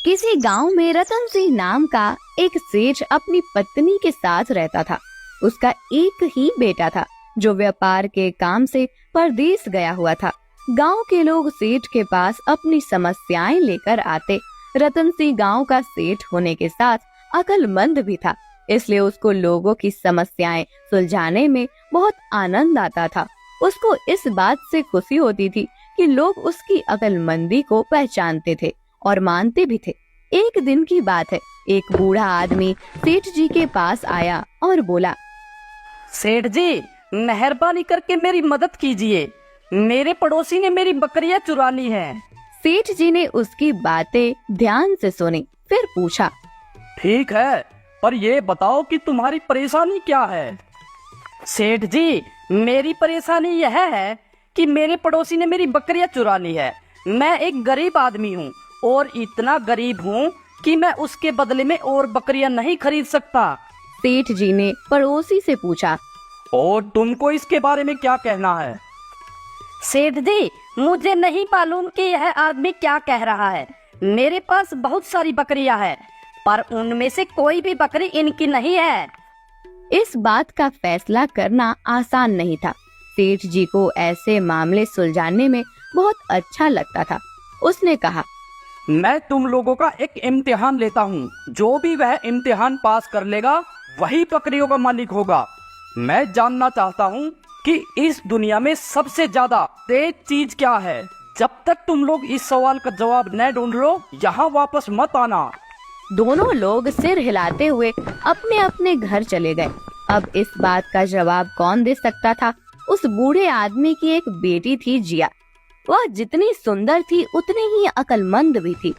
किसी गांव में रतन सिंह नाम का एक सेठ अपनी पत्नी के साथ रहता था। उसका एक ही बेटा था जो व्यापार के काम से परदेश गया हुआ था। गांव के लोग सेठ के पास अपनी समस्याएं लेकर आते। रतन सिंह गांव का सेठ होने के साथ अक्लमंद भी था, इसलिए उसको लोगों की समस्याएं सुलझाने में बहुत आनंद आता था। उसको इस बात से खुशी होती थी कि लोग उसकी अक्लमंदी को पहचानते थे और मानते भी थे। एक दिन की बात है, एक बूढ़ा आदमी सेठ जी के पास आया और बोला, सेठ जी, मेहरबानी करके मेरी मदद कीजिए। मेरे पड़ोसी ने मेरी बकरियां चुरा ली हैं। सेठ जी ने उसकी बातें ध्यान से सुनी, फिर पूछा, ठीक है, पर ये बताओ कि तुम्हारी परेशानी क्या है। सेठ जी, मेरी परेशानी यह है कि मेरे पड़ोसी ने मेरी बकरियां चुरा ली है। मैं एक गरीब आदमी हूँ और इतना गरीब हूँ कि मैं उसके बदले में और बकरियां नहीं खरीद सकता। सेठ जी ने पड़ोसी से पूछा, और तुमको इसके बारे में क्या कहना है। सेठ जी, मुझे नहीं मालूम कि यह आदमी क्या कह रहा है। मेरे पास बहुत सारी बकरियां हैं, पर उनमें से कोई भी बकरी इनकी नहीं है। इस बात का फैसला करना आसान नहीं था। सेठ जी को ऐसे मामले सुलझाने में बहुत अच्छा लगता था। उसने कहा, मैं तुम लोगों का एक इम्तिहान लेता हूँ। जो भी वह इम्तिहान पास कर लेगा वही बकरियों का मालिक होगा। मैं जानना चाहता हूँ कि इस दुनिया में सबसे ज्यादा तेज चीज क्या है। जब तक तुम लोग इस सवाल का जवाब न ढूंढ लो, यहाँ वापस मत आना। दोनों लोग सिर हिलाते हुए अपने अपने घर चले गए। अब इस बात का जवाब कौन दे सकता था। उस बूढ़े आदमी की एक बेटी थी, जिया। वह जितनी सुंदर थी उतनी ही अक्लमंद भी थी।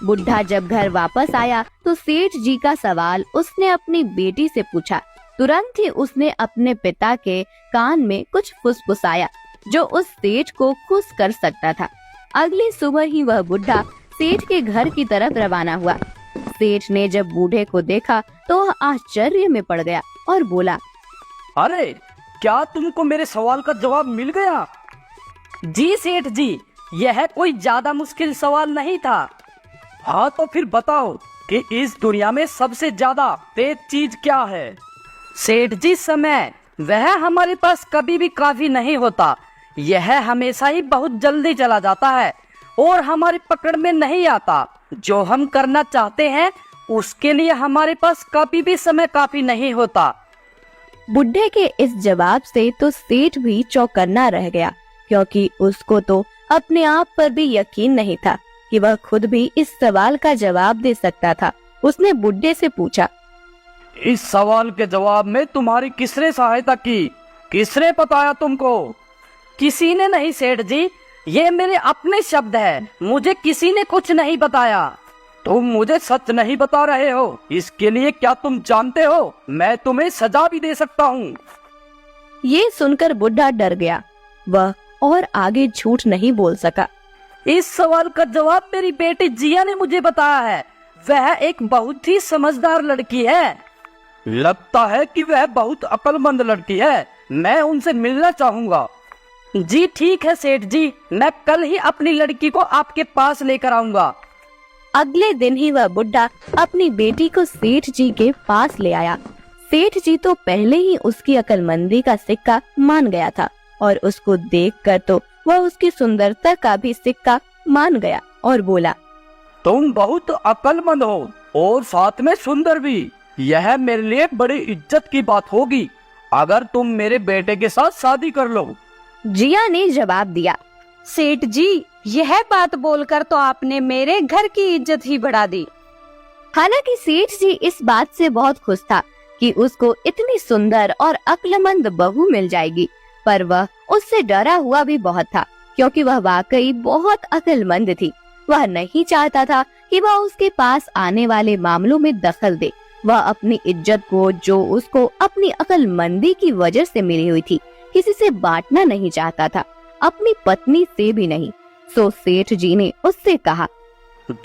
बुढ़ा जब घर वापस आया तो सेठ जी का सवाल उसने अपनी बेटी से पूछा। तुरंत ही उसने अपने पिता के कान में कुछ फुसफुसाया जो उस सेठ को खुश कर सकता था। अगली सुबह ही वह बुढ़ा सेठ के घर की तरफ रवाना हुआ। सेठ ने जब बूढ़े को देखा तो वह आश्चर्य में पड़ गया और बोला, अरे, क्या तुमको मेरे सवाल का जवाब मिल गया? जी सेठ जी, यह कोई ज्यादा मुश्किल सवाल नहीं था। हाँ, तो फिर बताओ कि इस दुनिया में सबसे ज्यादा तेज चीज क्या है। सेठ जी, समय। वह हमारे पास कभी भी काफी नहीं होता। यह हमेशा ही बहुत जल्दी चला जाता है और हमारी पकड़ में नहीं आता। जो हम करना चाहते हैं उसके लिए हमारे पास कभी भी समय काफी नहीं होता। बुढ़े के इस जवाब से तो सेठ भी चौकन्ना रह गया, क्योंकि उसको तो अपने आप पर भी यकीन नहीं था कि वह खुद भी इस सवाल का जवाब दे सकता था। उसने बुढ़े से पूछा, इस सवाल के जवाब में तुम्हारी किसने सहायता की? किसने बताया तुमको? किसी ने नहीं सेठ जी, ये मेरे अपने शब्द हैं। मुझे किसी ने कुछ नहीं बताया। तुम मुझे सच नहीं बता रहे हो, इसके लिए क्या तुम जानते हो मैं तुम्हें सजा भी दे सकता हूँ। ये सुनकर बुढ़ा डर गया। वह और आगे झूठ नहीं बोल सका। इस सवाल का जवाब मेरी बेटी जिया ने मुझे बताया है। वह एक बहुत ही समझदार लड़की है। लगता है कि वह बहुत अक्लमंद लड़की है। मैं उनसे मिलना चाहूँगा। जी ठीक है सेठ जी, मैं कल ही अपनी लड़की को आपके पास लेकर आऊँगा। अगले दिन ही वह बुढ़ा अपनी बेटी को सेठ जी के पास ले आया। सेठ जी तो पहले ही उसकी अक्लमंदी का सिक्का मान गया था और उसको देखकर तो वह उसकी सुंदरता का भी सिक्का मान गया और बोला, तुम बहुत अक्लमंद हो और साथ में सुंदर भी। यह मेरे लिए बड़ी इज्जत की बात होगी अगर तुम मेरे बेटे के साथ शादी कर लो। जिया ने जवाब दिया, सेठ जी, यह बात बोलकर तो आपने मेरे घर की इज्जत ही बढ़ा दी। हालांकि सेठ जी इस बात से बहुत खुश था कि उसको इतनी सुंदर और अक्लमंद बहू मिल जाएगी, पर वह उससे डरा हुआ भी बहुत था, क्योंकि वह वाकई बहुत अक्लमंद थी। वह नहीं चाहता था कि वह उसके पास आने वाले मामलों में दखल दे। वह अपनी इज्जत को, जो उसको अपनी अक्लमंदी की वजह से मिली हुई थी, किसी से बांटना नहीं चाहता था, अपनी पत्नी से भी नहीं। सो सेठ जी ने उससे कहा,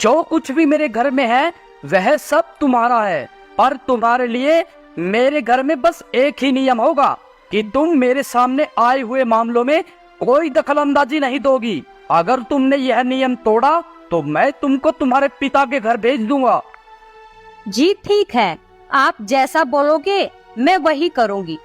जो कुछ भी मेरे घर में है वह सब तुम्हारा है, पर तुम्हारे लिए मेरे घर में बस एक ही नियम होगा कि तुम मेरे सामने आए हुए मामलों में कोई दखल अंदाजी नहीं दोगी। अगर तुमने यह नियम तोड़ा तो मैं तुमको तुम्हारे पिता के घर भेज दूंगा। जी ठीक है, आप जैसा बोलोगे मैं वही करूँगी।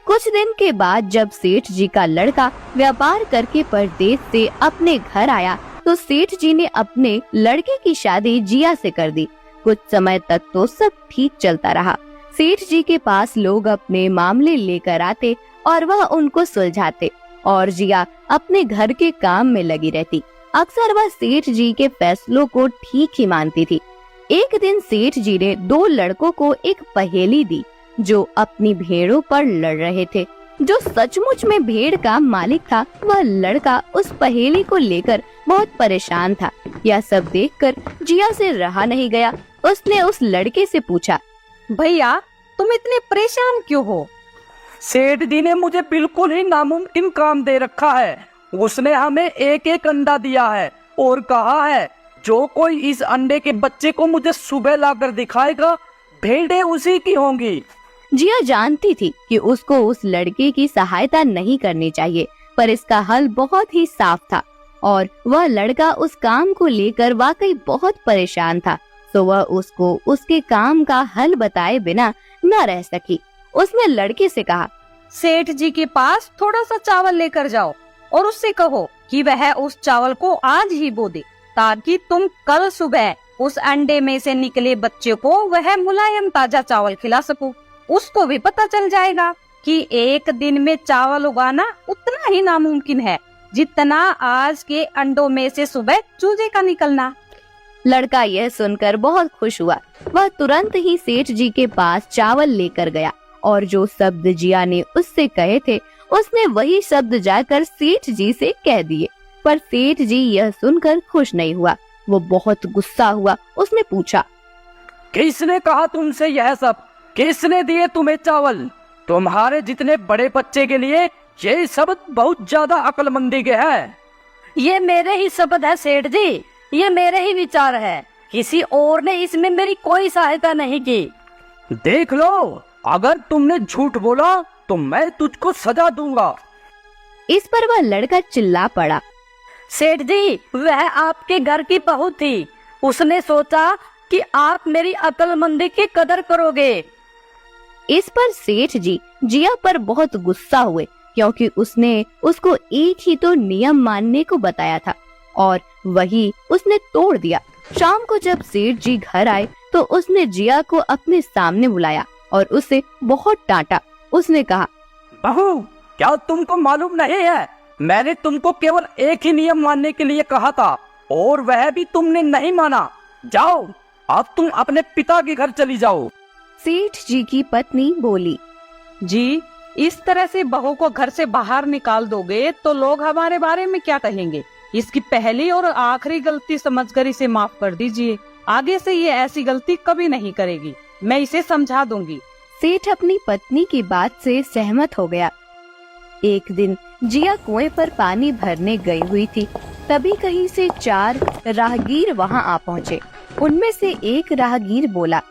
कुछ दिन के बाद जब सेठ जी का लड़का व्यापार करके परदेश से अपने घर आया तो सेठ जी ने अपने लड़के की शादी जिया से कर दी। कुछ समय तक तो सब ठीक चलता रहा। सेठ जी के पास लोग अपने मामले लेकर आते और वह उनको सुलझाते और जिया अपने घर के काम में लगी रहती। अक्सर वह सेठ जी के फैसलों को ठीक ही मानती थी। एक दिन सेठ जी ने दो लड़कों को एक पहेली दी जो अपनी भेड़ों पर लड़ रहे थे। जो सचमुच में भेड़ का मालिक था, वह लड़का उस पहेली को लेकर बहुत परेशान था। यह सब देखकर जिया से रहा नहीं गया। उसने उस लड़के से पूछा, भैया तुम इतने परेशान क्यों हो? सेठ जी ने मुझे बिल्कुल ही नामुमकिन काम दे रखा है। उसने हमें एक एक अंडा दिया है और कहा है जो कोई इस अंडे के बच्चे को मुझे सुबह लाकर दिखाएगा, भेड़ें उसी की होंगी। जिया जानती थी कि उसको उस लड़के की सहायता नहीं करनी चाहिए, पर इसका हल बहुत ही साफ था और वह लड़का उस काम को लेकर वाकई बहुत परेशान था। तो वह उसको उसके काम का हल बताए बिना न रह सकी। उसने लड़के से कहा, सेठ जी के पास थोड़ा सा चावल लेकर जाओ और उससे कहो कि वह उस चावल को आज ही बो दे, ताकि तुम कल सुबह उस अंडे में से निकले बच्चे को वह मुलायम ताजा चावल खिला सको। उसको भी पता चल जाएगा कि एक दिन में चावल उगाना उतना ही नामुमकिन है जितना आज के अंडों में से सुबह चूजे का निकलना। लड़का यह सुनकर बहुत खुश हुआ। वह तुरंत ही सेठ जी के पास चावल लेकर गया और जो शब्द जिया ने उससे कहे थे उसने वही शब्द जाकर सेठ जी से कह दिए। पर सेठ जी यह सुनकर खुश नहीं हुआ। वो बहुत गुस्सा हुआ। उसने पूछा, किसने कहा तुमसे यह सब? किसने दिए तुम्हें चावल? तुम्हारे जितने बड़े बच्चे के लिए ये शब्द बहुत ज्यादा अक्लमंदी के है। ये मेरे ही शब्द है सेठ जी, ये मेरे ही विचार है। किसी और ने इसमें मेरी कोई सहायता नहीं की। देख लो, अगर तुमने झूठ बोला तो मैं तुझको सजा दूंगा। इस पर वह लड़का चिल्ला पड़ा, सेठ जी, वह आपके घर की बहू थी। उसने सोचा कि आप मेरी अक्लमंदी की कदर करोगे। इस पर सेठ जी जिया पर बहुत गुस्सा हुए क्योंकि उसने उसको एक ही तो नियम मानने को बताया था और वही उसने तोड़ दिया। शाम को जब सेठ जी घर आए तो उसने जिया को अपने सामने बुलाया और उसे बहुत डांटा। उसने कहा, बहू, क्या तुमको मालूम नहीं है? मैंने तुमको केवल एक ही नियम मानने के लिए कहा था और वह भी तुमने नहीं माना। जाओ, अब तुम अपने पिता के घर चली जाओ। सेठ जी की पत्नी बोली, जी, इस तरह से बहू को घर से बाहर निकाल दोगे तो लोग हमारे बारे में क्या कहेंगे? इसकी पहली और आखिरी गलती समझकर इसे माफ कर दीजिए। आगे से ये ऐसी गलती कभी नहीं करेगी। मैं इसे समझा दूंगी। सेठ अपनी पत्नी की बात से सहमत हो गया। एक दिन जिया कुएं पर पानी भरने गई हुई थी। तभी कहीं से 4 राहगीर वहां आ पहुँचे। उनमें से एक राहगीर बोला,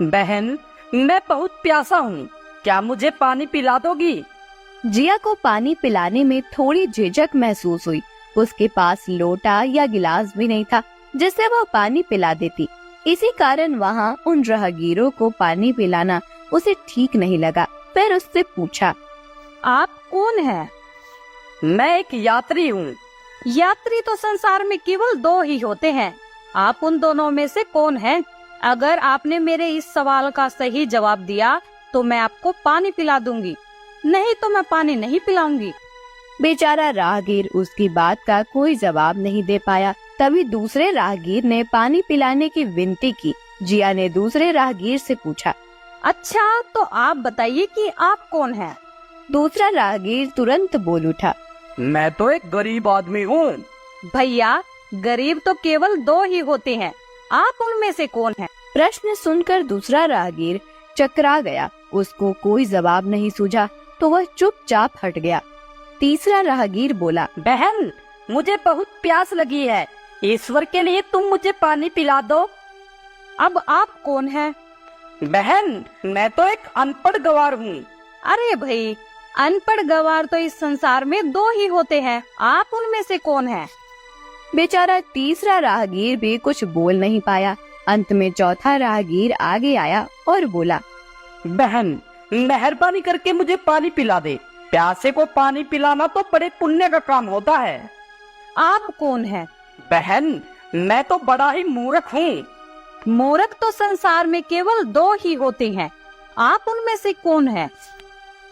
बहन, मैं बहुत प्यासा हूँ, क्या मुझे पानी पिला दोगी? जिया को पानी पिलाने में थोड़ी झिझक महसूस हुई। उसके पास लोटा या गिलास भी नहीं था जिससे वह पानी पिला देती। इसी कारण वहाँ उन राहगीरों को पानी पिलाना उसे ठीक नहीं लगा। फिर उससे पूछा, आप कौन हैं? मैं एक यात्री हूँ। यात्री तो संसार में केवल 2 ही होते हैं। आप उन दोनों में से कौन हैं? अगर आपने मेरे इस सवाल का सही जवाब दिया तो मैं आपको पानी पिला दूंगी, नहीं तो मैं पानी नहीं पिलाऊंगी। बेचारा राहगीर उसकी बात का कोई जवाब नहीं दे पाया। तभी दूसरे राहगीर ने पानी पिलाने की विनती की। जिया ने दूसरे राहगीर से पूछा, अच्छा, तो आप बताइए कि आप कौन हैं? दूसरा राहगीर तुरंत बोल उठा, मैं तो एक गरीब आदमी हूँ। भैया, गरीब तो केवल 2 ही होते हैं। आप उनमें से कौन हैं? प्रश्न सुनकर दूसरा राहगीर चकरा गया। उसको कोई जवाब नहीं सूझा तो वह चुपचाप हट गया। तीसरा राहगीर बोला, बहन, मुझे बहुत प्यास लगी है। ईश्वर के लिए तुम मुझे पानी पिला दो। अब आप कौन हैं? बहन, मैं तो एक अनपढ़ गवार हूँ। अरे भाई, अनपढ़ गवार तो इस संसार में 2 ही होते हैं। आप उनमें से कौन हैं? बेचारा तीसरा राहगीर भी कुछ बोल नहीं पाया। अंत में चौथा राहगीर आगे आया और बोला, बहन, मेहरबानी करके मुझे पानी पिला दे। प्यासे को पानी पिलाना तो बड़े पुण्य का काम होता है। आप कौन है? बहन, मैं तो बड़ा ही मूर्ख हूँ। मूर्ख तो संसार में केवल 2 ही होते हैं, आप उनमें से कौन है?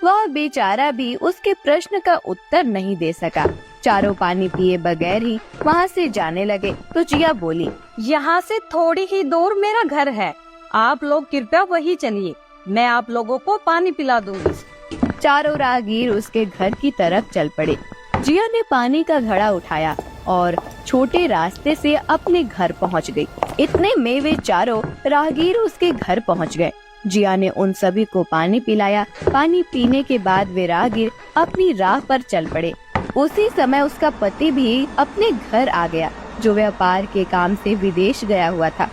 वह बेचारा भी उसके प्रश्न का उत्तर नहीं दे सका। चारों पानी पिए बगैर ही वहाँ से जाने लगे तो जिया बोली, यहाँ से थोड़ी ही दूर मेरा घर है, आप लोग कृपया वही चलिए, मैं आप लोगों को पानी पिला दूंगी। चारों राहगीर उसके घर की तरफ चल पड़े। जिया ने पानी का घड़ा उठाया और छोटे रास्ते से अपने घर पहुंच गई। इतने में वे चारों राहगीर उसके घर पहुंच गए। जिया ने उन सभी को पानी पिलाया। पानी पीने के बाद वे राहगीर अपनी राह पर चल पड़े। उसी समय उसका पति भी अपने घर आ गया, जो व्यापार के काम से विदेश गया हुआ था।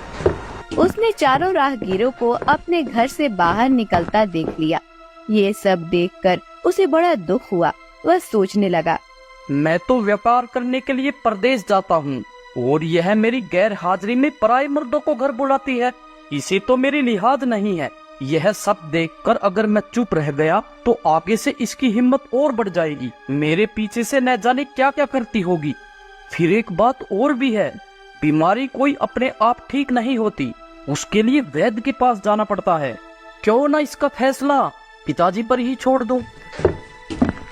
उसने चारों राहगीरों को अपने घर से बाहर निकलता देख लिया। ये सब देखकर उसे बड़ा दुख हुआ। वह सोचने लगा, मैं तो व्यापार करने के लिए परदेश जाता हूँ और यह मेरी गैर हाजिरी में पराये मर्दों को घर बुलाती है। इसे तो मेरी लिहाज नहीं है। यह सब देखकर अगर मैं चुप रह गया तो आगे से इसकी हिम्मत और बढ़ जाएगी। मेरे पीछे से न जाने क्या क्या करती होगी। फिर एक बात और भी है, बीमारी कोई अपने आप ठीक नहीं होती, उसके लिए वैद्य के पास जाना पड़ता है। क्यों ना इसका फैसला पिताजी पर ही छोड़ दूं।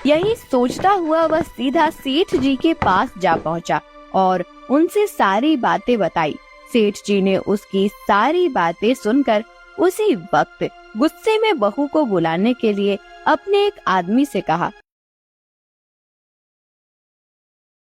यही सोचता हुआ वह सीधा सेठ जी के पास जा पहुंचा और उनसे सारी बातें बताई। सेठ जी ने उसकी सारी बातें सुनकर उसी वक्त गुस्से में बहू को बुलाने के लिए अपने एक आदमी से कहा